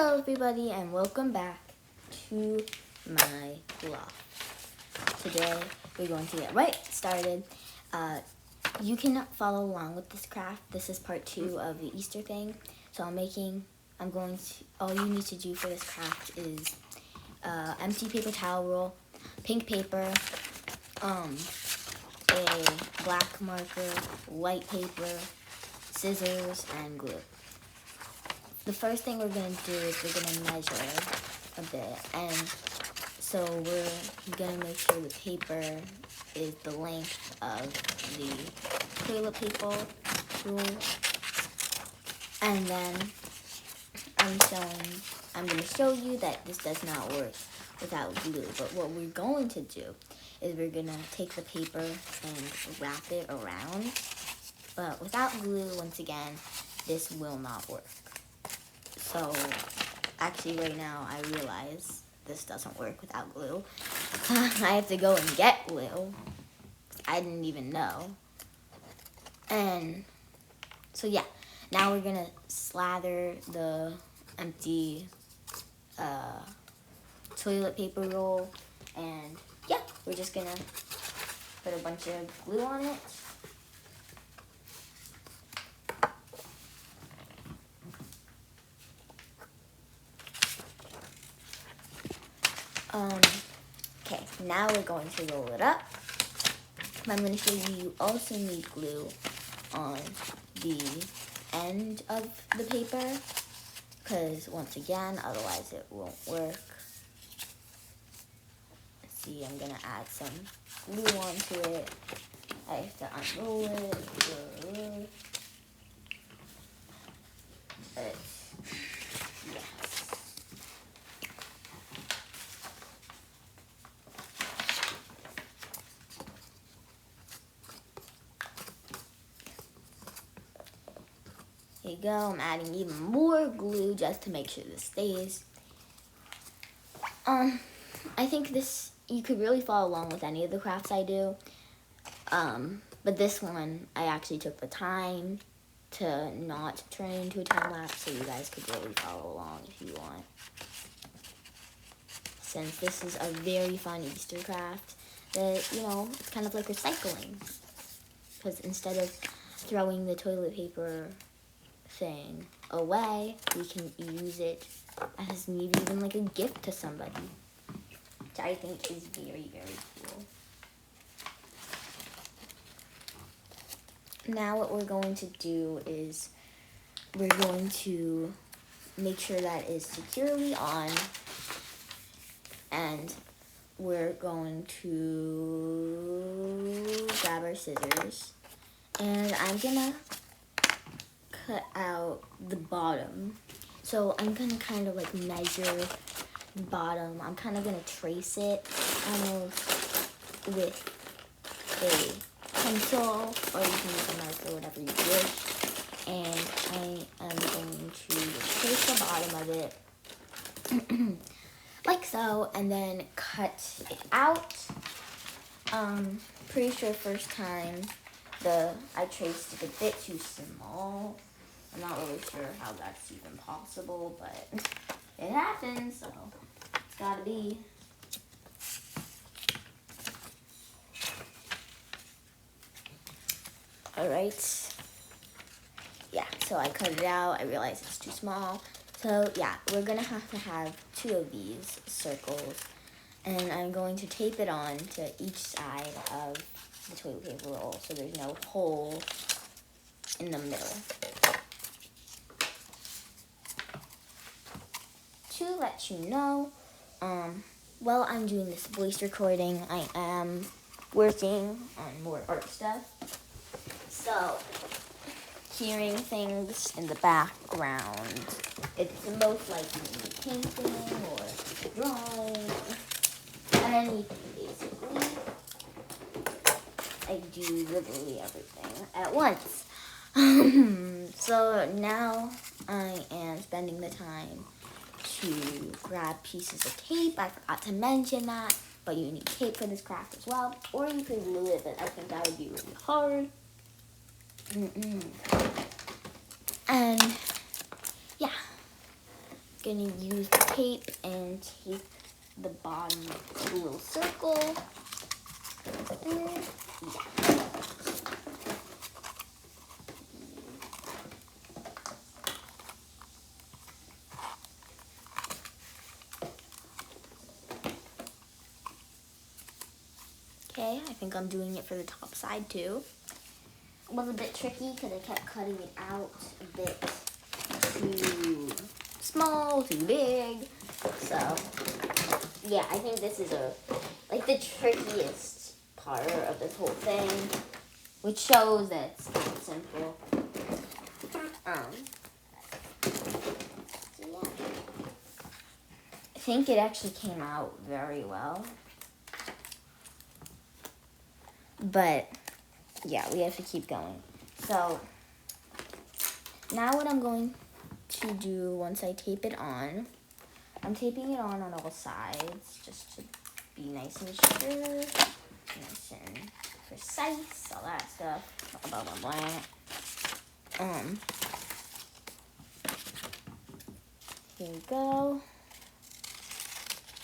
Hello everybody and welcome back to my vlog. Today we're going to get right started. You can follow along with this craft. This is part 2 of the Easter thing. So all you need to do for this craft is empty paper towel roll, pink paper, a black marker, white paper, scissors, and glue. The first thing we're going to do is we're going to measure a bit, and so we're going to make sure the paper is the length of the toilet paper roll, and then I'm going to show you that this does not work without glue, but what we're going to do is we're going to take the paper and wrap it around, but without glue, once again, this will not work. So, actually right now I realize this doesn't work without glue. I have to go and get glue. I didn't even know. And so yeah, now we're gonna slather the empty toilet paper roll, and yeah, we're just gonna put a bunch of glue on it. Okay, now we're going to roll it up. I'm going to show you also need glue on the end of the paper, because once again, otherwise it won't work. See, I'm going to add some glue onto it. I have to unroll it. There you go. I'm adding even more glue just to make sure this stays. I think you could really follow along with any of the crafts I do. But this one, I actually took the time to not turn it into a time lapse, so you guys could really follow along if you want. Since this is a very fun Easter craft that, it's kind of like recycling. Because instead of throwing the toilet paper thing away, we can use it as maybe even like a gift to somebody, which I think is very, very cool. Now what we're going to do is we're going to make sure that is securely on, and we're going to grab our scissors, and I'm gonna cut out the bottom. So I'm gonna kind of like measure the bottom. I'm kind of gonna trace it almost with a pencil, or you can use a knife or whatever you wish. And I am going to trace the bottom of it like so, and then cut it out. Pretty sure first time I traced it a bit too small. I'm not really sure how that's even possible, but it happens, so it's gotta be. Alright. Yeah, so I cut it out. I realized it's too small. So yeah, we're gonna have to have 2 of these circles, and I'm going to tape it on to each side of the toilet paper roll so there's no hole in the middle. To let you know, while I'm doing this voice recording, I am working on more art stuff. So, hearing things in the background, it's most likely painting or drawing, anything basically. I do literally everything at once. So now I am spending the time to grab pieces of tape. I forgot to mention that, but you need tape for this craft as well, or you could glue it, but I think that would be really hard. And yeah, gonna use the tape and tape the bottom of the little circle. And yeah. Okay, I think I'm doing it for the top side too. It was a bit tricky because I kept cutting it out a bit too small, too big. So, yeah, I think this is like the trickiest part of this whole thing, which shows that it's not simple. So yeah. I think it actually came out very well. But yeah, we have to keep going. So now what I'm going to do once I tape it on, I'm taping it on all sides just to be nice and sure, nice and precise, all that stuff, blah, blah, blah. Here we go.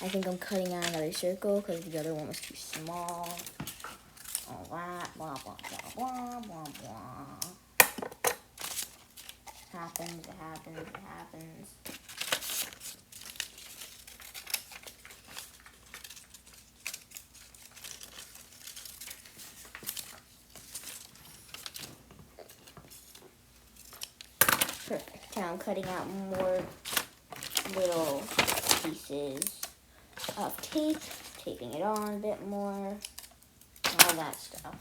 I think I'm cutting out another circle because the other one was too small. All that, blah, blah, blah, blah, blah, blah. Happens, it happens, it happens. Perfect. Now I'm cutting out more little pieces of tape, taping it on a bit more. All that stuff.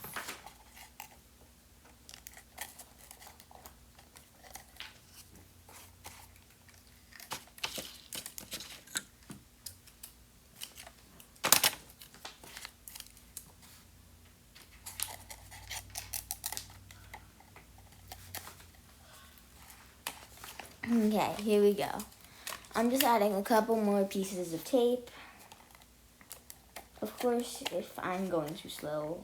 Okay, here we go. I'm just adding a couple more pieces of tape. Of course, if I'm going too slow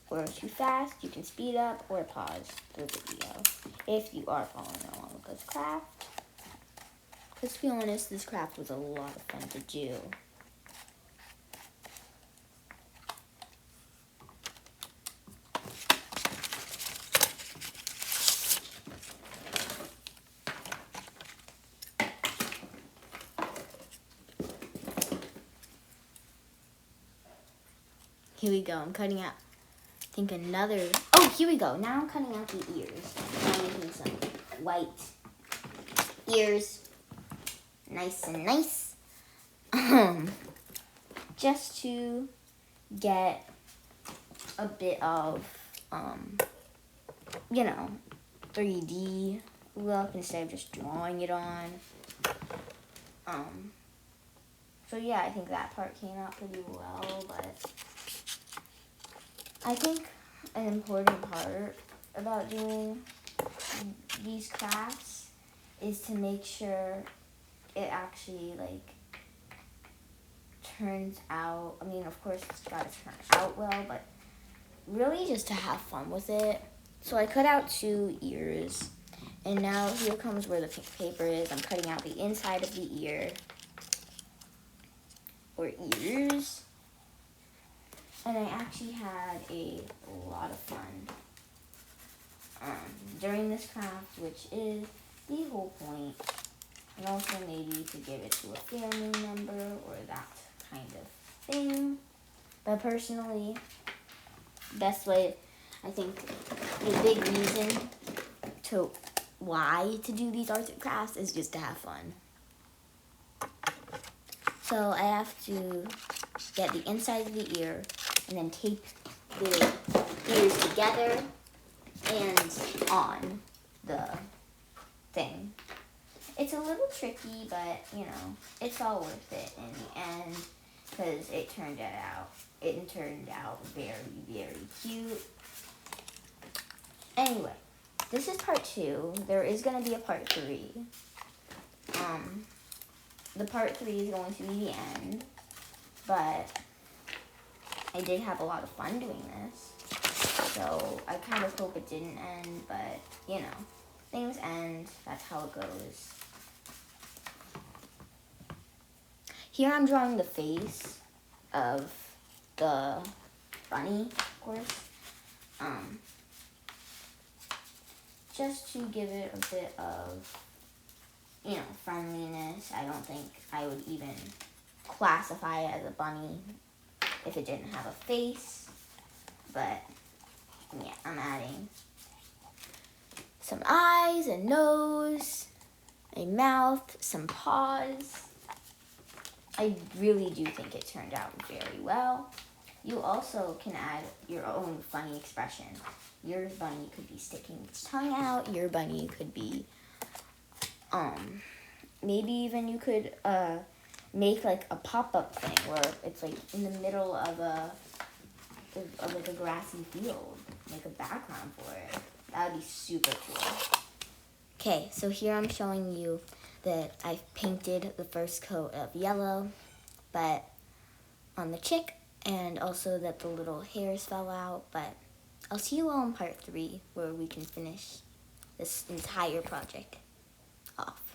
or too fast, you can speed up or pause the video if you are following along with this craft. Let's be honest, this craft was a lot of fun to do. Here we go. I'm cutting out, I think another, oh, here we go. Now I'm cutting out the ears. I'm making some white ears. Nice and nice. Just to get a bit of, 3D look instead of just drawing it on. So yeah, I think that part came out pretty well, but I think an important part about doing these crafts is to make sure it actually turns out, I mean, of course it's got to turn out well, but really just to have fun with it. So I cut out 2 ears, and now here comes where the paper is. I'm cutting out the inside of the ear, or ears. And I actually had a lot of fun during this craft, which is the whole point. And also maybe to give it to a family member or that kind of thing. But personally, best way, I think, the big reason to why to do these arts and crafts is just to have fun. So I have to get the inside of the ear and then tape the ears together and on the thing. It's a little tricky, but, it's all worth it in the end because it turned out very, very cute. Anyway, this is part 2. There is going to be a part 3. The part 3 is going to be the end, but I did have a lot of fun doing this, so I kind of hope it didn't end, but, things end, that's how it goes. Here I'm drawing the face of the bunny, of course. Just to give it a bit of, friendliness. I don't think I would even classify it as a bunny if it didn't have a face. But, yeah, I'm adding some eyes, a nose, a mouth, some paws. I really do think it turned out very well. You also can add your own funny expression. Your bunny could be sticking its tongue out. Your bunny could be, maybe even you could make like a pop-up thing where it's like in the middle of like a grassy field, like a background for it. That would be super cool. Okay, so here I'm showing you that I've painted the first coat of yellow, but on the chick, and also that the little hairs fell out, but I'll see you all in part 3 where we can finish this entire project off.